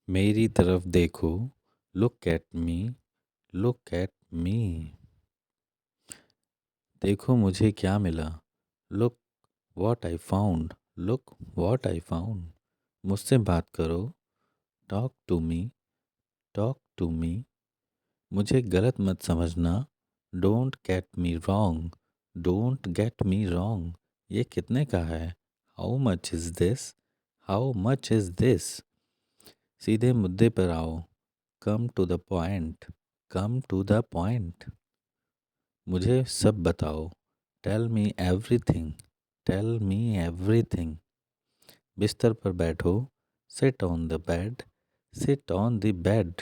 मेरी तरफ देखो, look at me, look at me. देखो मुझे क्या मिला, look what I found, look what I found. मुझसे बात करो, talk to me, talk to me. मुझे गलत मत समझना, don't get me wrong, don't get me wrong. ये कितने का है, how much is this, how much is this. सीधे मुद्दे पर आओ, come to the point, come to the point. मुझे सब बताओ, tell me everything, tell me everything. बिस्तर पर बैठो, sit on the bed, sit on the bed.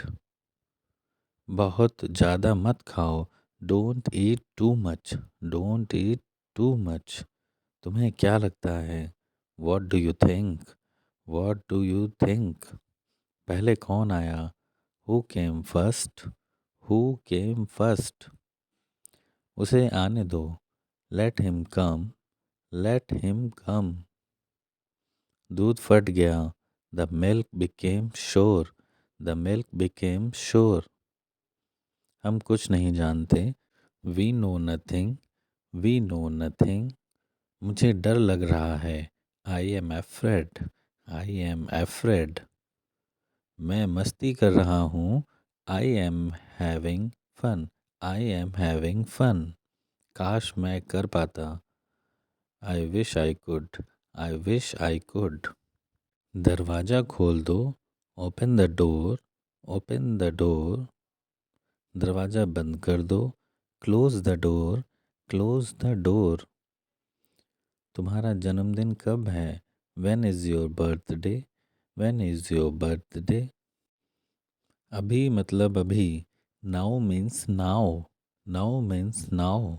बहुत ज़्यादा मत खाओ, don't eat too much, don't eat too much. तुम्हें क्या लगता है, what do you think, what do you think. पहले कौन आया, who came first, who came first. उसे आने दो, let him come, let him come. दूध फट गया, the milk became sure, the milk became sure. हम कुछ नहीं जानते, we know nothing, we know nothing. मुझे डर लग रहा है, I am afraid, I am afraid. मैं मस्ती कर रहा हूँ, I am having fun, I am having fun. काश मैं कर पाता, I wish I could, I wish I could. दरवाज़ा खोल दो, open the door, open the door. दरवाज़ा बंद कर दो, close the door, close the door. तुम्हारा जन्मदिन कब है, when is your birthday, when is your birthday. अभी मतलब अभी, now means now, now means now.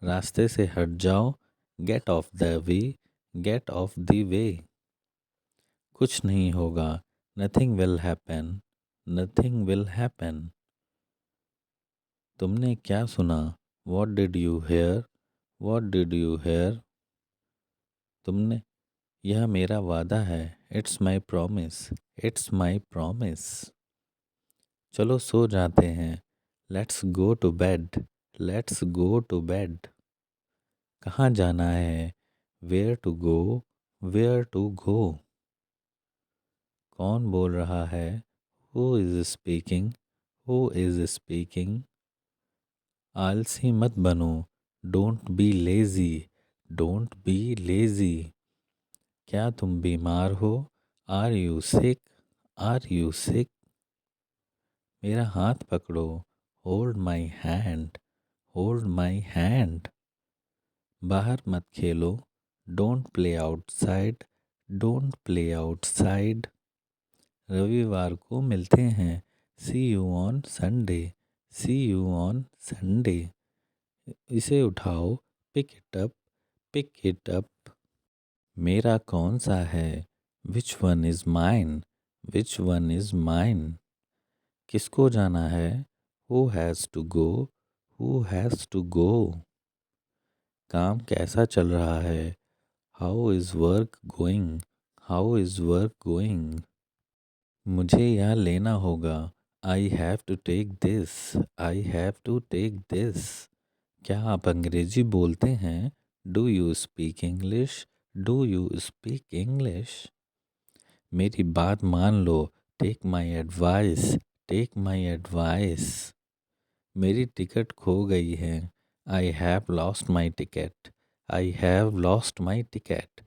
रास्ते से हट जाओ, get off the way, get off the way. कुछ नहीं होगा, nothing will happen, nothing will happen. तुमने क्या सुना, what did you hear, what did you hear. तुमने, यह मेरा वादा है, it's my promise, it's my promise. चलो सो जाते हैं, let's go to bed, let's go to bed. कहाँ जाना है, where to go, where to go. कौन बोल रहा है, who is speaking, who is speaking. आलसी मत बनो, don't be lazy, don't be lazy. क्या तुम बीमार हो, are you sick, are you sick. मेरा हाथ पकड़ो, hold my hand, hold my hand. बाहर मत खेलो, don't play outside, don't play outside. रविवार को मिलते हैं, see you on Sunday, see you on Sunday. इसे उठाओ, pick it up, pick it up. मेरा कौन सा है, which one is mine, which one is mine. किसको जाना है, who has to go, who has to go. काम कैसा चल रहा है, how is work going, how is work going. मुझे यह लेना होगा, I have to take this, I have to take this. क्या आप अंग्रेजी बोलते हैं, do you speak English, do you speak English. मेरी बात मान लो, take my advice, take my advice. मेरी टिकट खो गई है, I have lost my ticket, I have lost my ticket.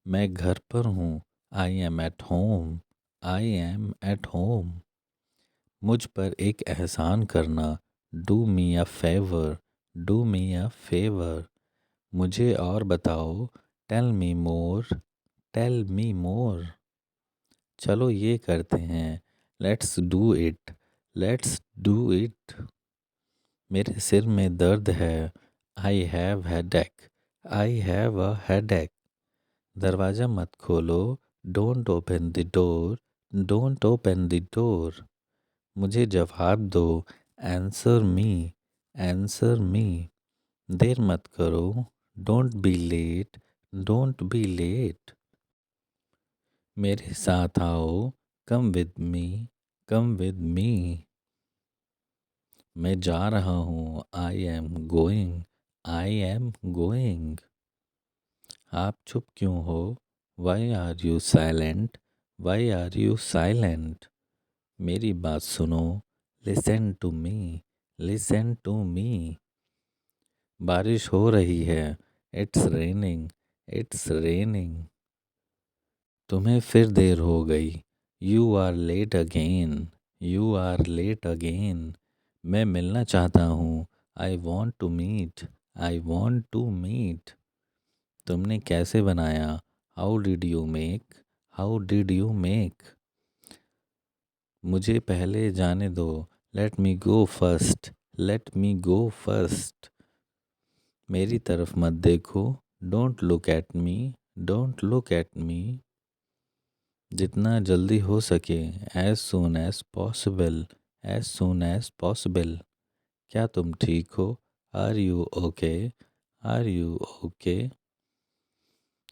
मैं घर पर हूँ, I am at home, I am at home. मुझ पर एक एहसान करना, do me a favour, do me a favour. मुझे और बताओ, टेल मी मोर, टेल मी मोर। चलो ये करते हैं, let's do it, let's do it. मेरे सिर में दर्द है, I have headache, I have a headache. दरवाज़ा मत खोलो, don't open the door, don't open the door. मुझे जवाब दो, आंसर मी, आंसर मी। देर मत करो, don't be late, don't be late. मेरे साथ आओ, come with me, come with me. मैं जा रहा हूँ, I am going, I am going. आप चुप क्यों हो, why are you silent, why are you silent. मेरी बात सुनो, listen to me, listen to me. बारिश हो रही है, इट्स रेनिंग, इट्स रेनिंग। तुम्हें फिर देर हो गई, you are late again, you are late again. मैं मिलना चाहता हूँ, I want to meet, I want to meet. तुमने कैसे बनाया, how did you make, how did you make. मुझे पहले जाने दो, let me go first, let me go first. मेरी तरफ मत देखो, don't look at me, don't look at me. जितना जल्दी हो सके, as soon as possible, as soon as possible. क्या तुम ठीक हो, are you okay, are you okay.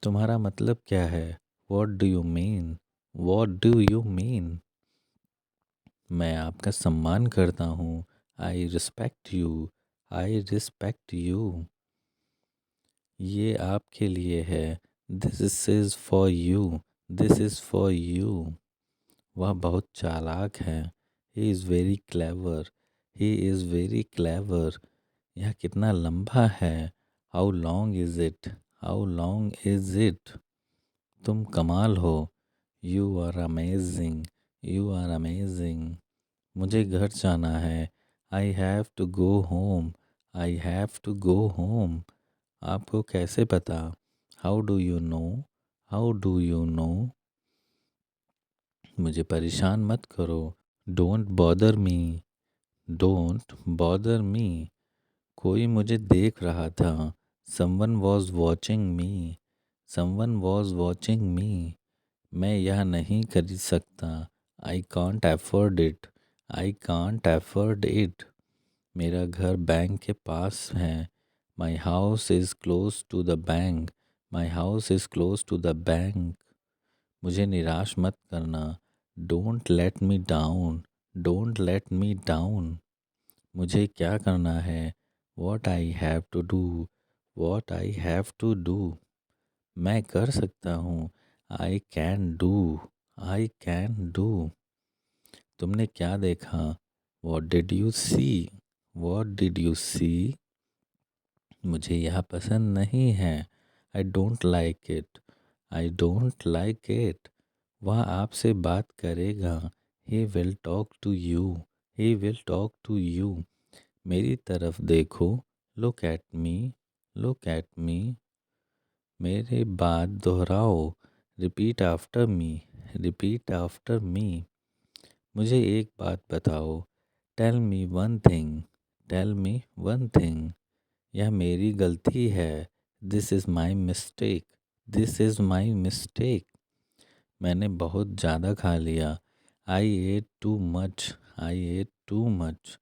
तुम्हारा मतलब क्या है, what do you mean, what do you mean. मैं आपका सम्मान करता हूँ, I respect you, I respect you. ये आपके लिए है, this is for you, this is for you. वह बहुत चालाक है, he is very clever, he is very clever. यह कितना लंबा है, how long is it, how long is it. तुम कमाल हो, you are amazing, you are amazing. मुझे घर जाना है, I have to go home, I have to go home. आपको कैसे पता, how do you know, how do you know. मुझे परेशान मत करो, don't bother me, don't bother me. कोई मुझे देख रहा था, someone was watching me, someone was watching me. मैं यह नहीं खरीद सकता, I can't afford it, I can't afford it. मेरा घर बैंक के पास है, my house is close to the bank, my house is close to the bank. मुझे निराश मत करना, don't let me down, don't let me down. मुझे क्या करना है, what I have to do, what I have to do. मैं कर सकता हूँ, I can do, I can do. तुमने क्या देखा, what did you see, what did you see. मुझे यह पसंद नहीं है, I don't like it, I don't like it. वह आपसे बात करेगा, he will talk to you, he will talk to you. मेरी तरफ देखो, look at me, look at me. मेरे बात दोहराओ, repeat after me, repeat after me. मुझे एक बात बताओ, tell me one thing, tell me one thing. यह मेरी गलती है, this is my mistake, this is my mistake. मैंने बहुत ज़्यादा खा लिया, I ate too much, I ate too much.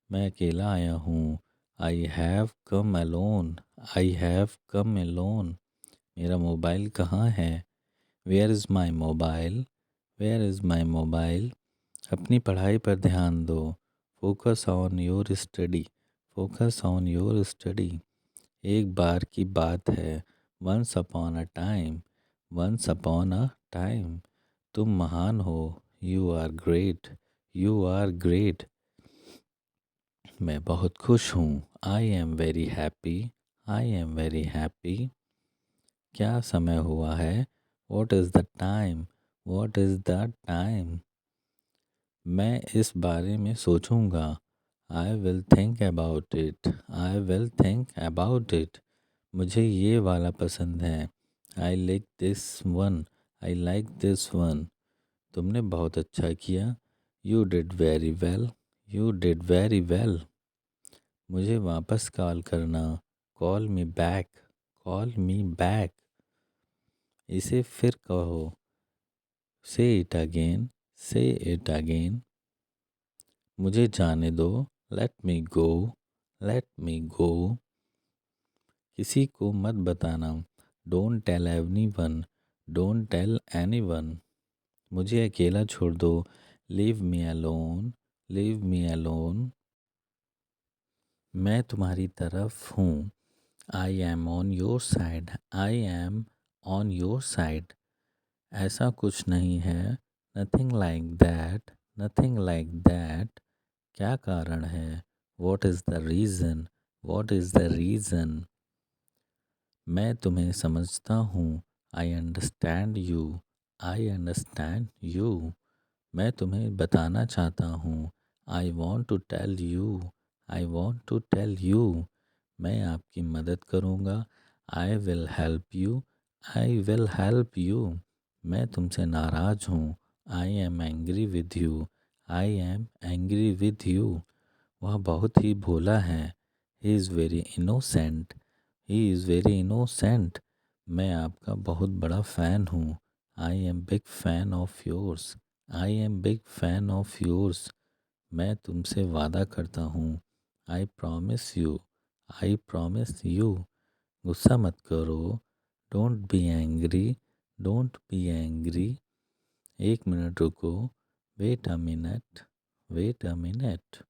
मैं अकेला आया हूँ, I have come alone, I have come alone. मेरा मोबाइल कहाँ है, where is my mobile, where is my mobile. अपनी पढ़ाई पर ध्यान दो, focus on your study, focus on your study. एक बार की बात है, once upon a time, once upon a time. तुम महान हो, you are great, you are great. मैं बहुत खुश हूँ, I am very happy, I am very happy. क्या समय हुआ है, what is the time, what is the time. मैं इस बारे में सोचूंगा, I will think about it, I will think about it. मुझे ये वाला पसंद है, I like this one, I like this one. तुमने बहुत अच्छा किया, you did very well, you did very well. मुझे वापस कॉल करना, call me back, call me back. इसे फिर कहो, से इट अगेन, से इट अगेन। मुझे जाने दो, लेट मी गो, लेट मी गो। किसी को मत बताना, don't tell anyone, don't tell anyone. मुझे अकेला छोड़ दो, leave me alone, leave me alone. मैं तुम्हारी तरफ हूँ, I am on your side, I am on your side. ऐसा कुछ नहीं है, nothing like that, nothing like that. क्या कारण है, what is the reason, what is the reason. मैं तुम्हें समझता हूँ, I understand you, I understand you. मैं तुम्हें बताना चाहता हूँ, I want to tell you, I want to tell you. मैं आपकी मदद करूँगा, I will help you, I will help you. मैं तुमसे नाराज़ हूँ, I am angry with you, I am angry with you. वह बहुत ही भोला है, he is very innocent, he is very innocent. मैं आपका बहुत बड़ा फ़ैन हूँ, I am big fan of yours, I am big fan of yours. मैं तुमसे वादा करता हूँ, I promise you, I promise you. गुस्सा मत करो, don't be angry, don't be angry. एक मिनट रुको, wait a minute, wait a minute.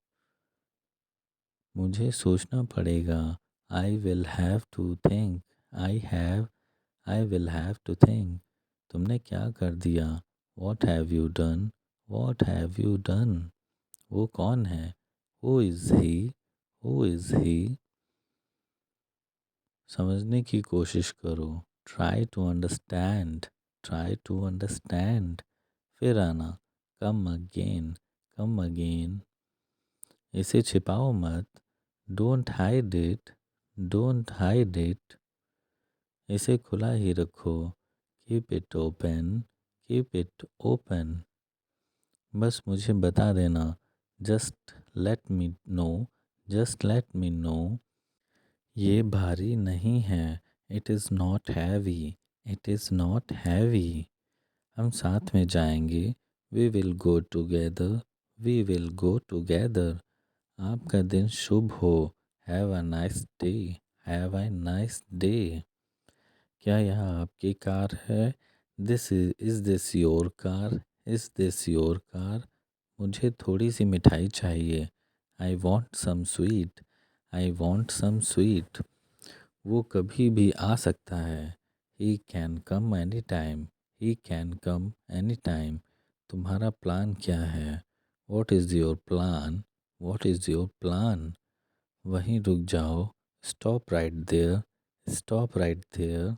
मुझे सोचना पड़ेगा, I will have to think, I will have to think. तुमने क्या कर दिया, what have you done, what have you done. वो कौन है, who is he, who is he. समझने की कोशिश करो, try to understand, try to understand. फिर आना, कम अगेन, कम अगेन। इसे छिपाओ मत, don't hide it, don't hide it. इसे खुला ही रखो, keep it open, keep it open. बस मुझे बता देना, just let me know, just let me know. ये भारी नहीं है, it is not heavy, it is not heavy. हम साथ में जाएंगे, we will go together, we will go together. आपका दिन शुभ हो, have a nice day, have a nice day. क्या यह आपकी कार है, this is this your car, is this your car. मुझे थोड़ी सी मिठाई चाहिए, I want some sweet, I want some sweet. वो कभी भी आ सकता है, he can come any time, he can come any time. तुम्हारा प्लान क्या है, what is your plan, what is your plan. वहीं रुक जाओ, stop right there, stop right there.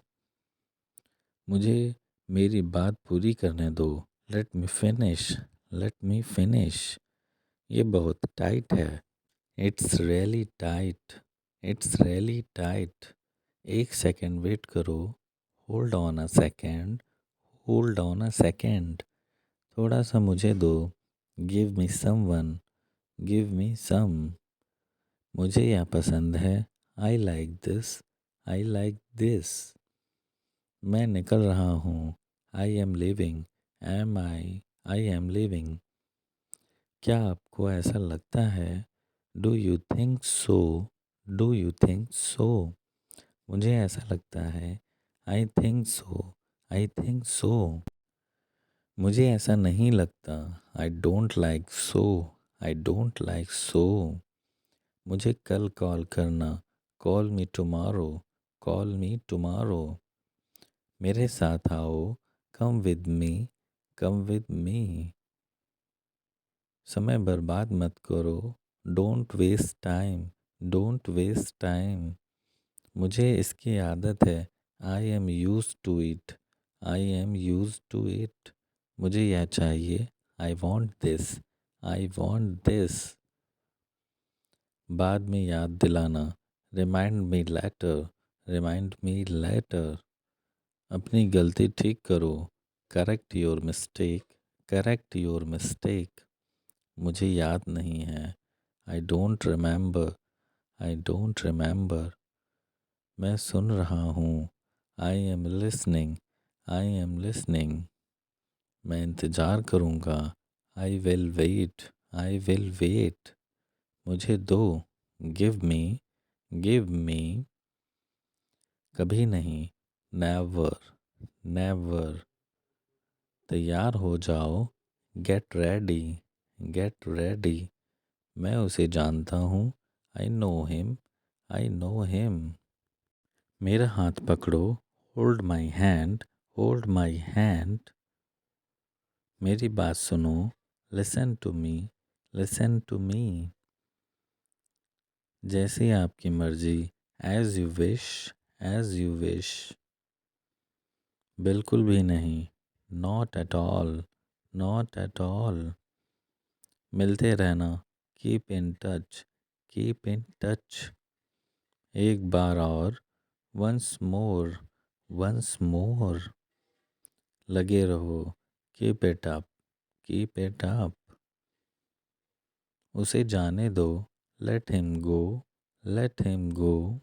मुझे मेरी बात पूरी करने दो, let me finish, let me finish. ये बहुत टाइट है, it's really tight, it's really tight. एक सेकेंड वेट करो, hold on a second, hold on a second. थोड़ा सा मुझे दो, give me some one, give me some. मुझे यह पसंद है, I like this, I like this. मैं निकल रहा हूँ, I am living, am I am living. क्या आपको ऐसा लगता है, do you think so, do you think so. मुझे ऐसा लगता है, I think so, I think so. मुझे ऐसा नहीं लगता, आई don't like so, I don't like so. मुझे कल कॉल करना, call me tomorrow, call me tomorrow. मेरे साथ आओ, come with me, come with me. समय बर्बाद मत करो, don't waste time, don't waste time. मुझे इसकी आदत है, I am use to it, I am use to it. मुझे यह चाहिए, I want this, I want this. बाद में याद दिलाना, remind me later, remind me later. अपनी गलती ठीक करो, correct your mistake, correct your mistake. मुझे याद नहीं है, I don't remember, I don't remember. मैं सुन रहा हूँ, I am listening, I am listening. मैं इंतज़ार करूँगा, I will wait, I will wait. मुझे दो, गिव मी, गिव मी। कभी नहीं, नेवर, नेवर। तैयार हो जाओ, गेट रेडी, गेट रेडी। मैं उसे जानता हूँ, I know him, I know him. मेरा हाथ पकड़ो, hold my hand, hold my hand. मेरी बात सुनो, listen to me, listen to me. जैसी आपकी मर्जी, as you wish, as you wish. बिल्कुल भी नहीं, not at all, not at all. मिलते रहना, keep in touch, keep in touch. एक बार और, वंस मोर, वंस मोर। लगे रहो, keep it up, keep it up. उसे जाने दो, let him go, let him go.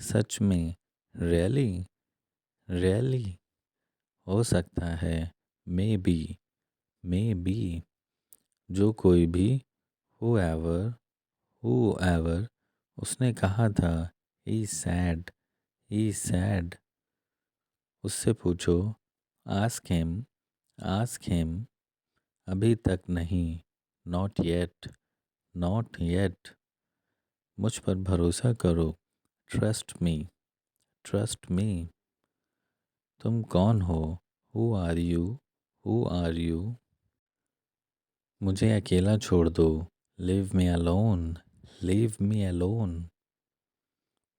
सच में, रियली, रियली। हो सकता है, मे बी, मे बी। जो कोई भी, whoever, whoever। उसने कहा था, he said, he said। उससे पूछो, ask him, ask him। अभी तक नहीं, not yet, not yet। मुझ पर भरोसा करो, trust me, trust me। तुम कौन हो, who are you, who are you। मुझे अकेला छोड़ दो, leave me alone, leave me alone।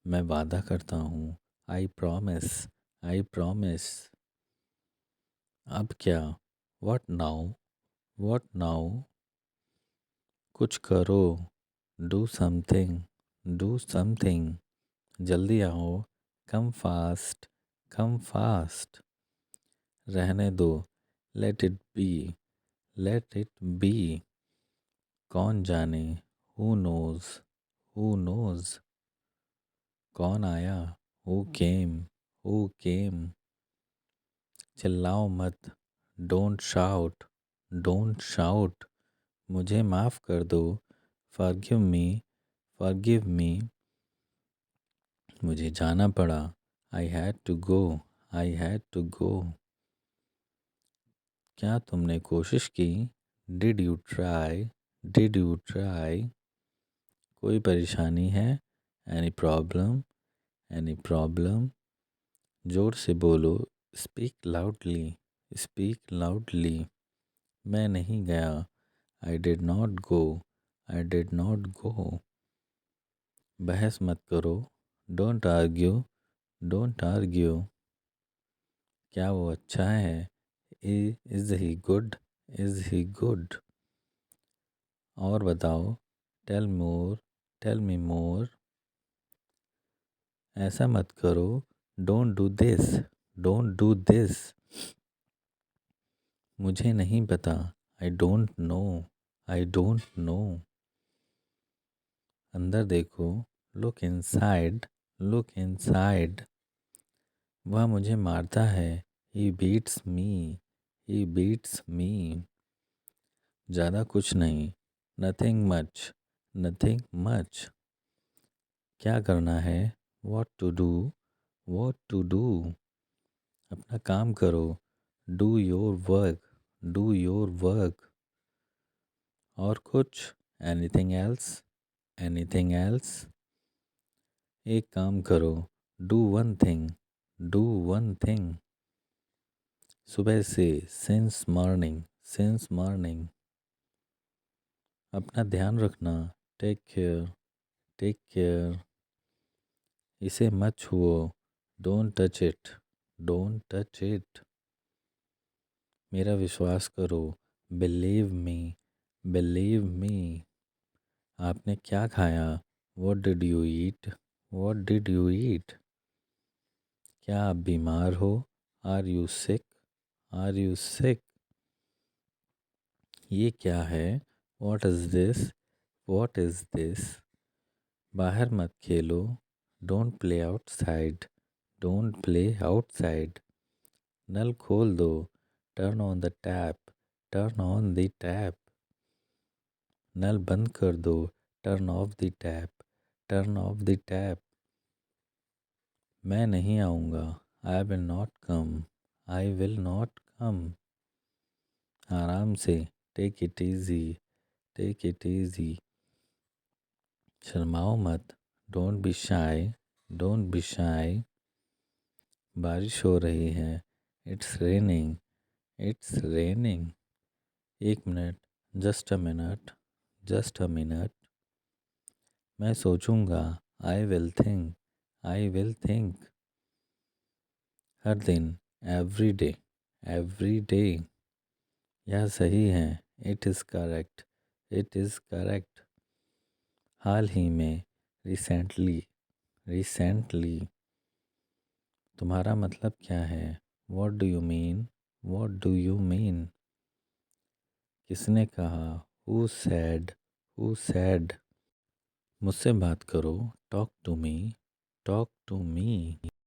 मैं वादा करता हूँ, I promise, I promise। अब क्या, what now, what now। कुछ करो, do something, do something। जल्दी आओ, come fast, come fast। रहने दो, let it be, let it be। कौन जाने, who knows, who knows। कौन आया, who came, who came। चिल्लाओ मत, don't shout, don't shout। मुझे माफ़ कर दो, forgive me, forgive me। मुझे जाना पड़ा, I had to go, I had to go। क्या तुमने कोशिश की, did you try, did you try। कोई परेशानी है, any problem, any problem। जोर से बोलो, speak loudly, speak loudly। मैं नहीं गया, I did not go, I did not go। बहस मत करो, don't argue, don't argue। क्या वो अच्छा है, is he good, is he good। और बताओ, tell more, tell me more। ऐसा मत करो, don't do this, don't do this। मुझे नहीं पता, I don't know, I don't know। अंदर देखो, look inside, look inside। वह मुझे मारता है, he beats me, he beats me। ज़्यादा कुछ नहीं, nothing much, nothing much। क्या करना है, what to do, what to do। अपना काम करो, do your work, do your work। और कुछ, anything else, anything else। एक काम करो, do one thing, do one thing। सुबह से, since morning, since morning। अपना ध्यान रखना, take care, take care। इसे मत छुओ, don't touch it, don't touch it। मेरा विश्वास करो, believe me, believe me। आपने क्या खाया, what did you eat, what did you eat। क्या आप बीमार हो, are you sick, are you sick। ये क्या है, what is this, what is this। बाहर मत खेलो, don't play outside, don't play outside। नल खोल दो, turn on the tap, turn on the tap। नल बंद कर दो, turn off the tap, turn off the tap। मैं नहीं आऊँगा, I will not come, I will not हम आराम से, take it easy, take it easy. शर्माओ मत, don't be shy, don't be shy. बारिश हो रही है, इट्स रेनिंग, इट्स रेनिंग। एक minute, just a minute, just a minute. मैं सोचूंगा, I will think, I will think. हर दिन, एवरी डे, एवरी डे। यह सही है, it is correct, it is correct. हाल ही में, रिसेंटली, रिसेंटली। तुम्हारा मतलब क्या है? What do you mean, what do you mean? किसने कहा? Who said, who said? मुझसे बात करो, talk to me, talk to me.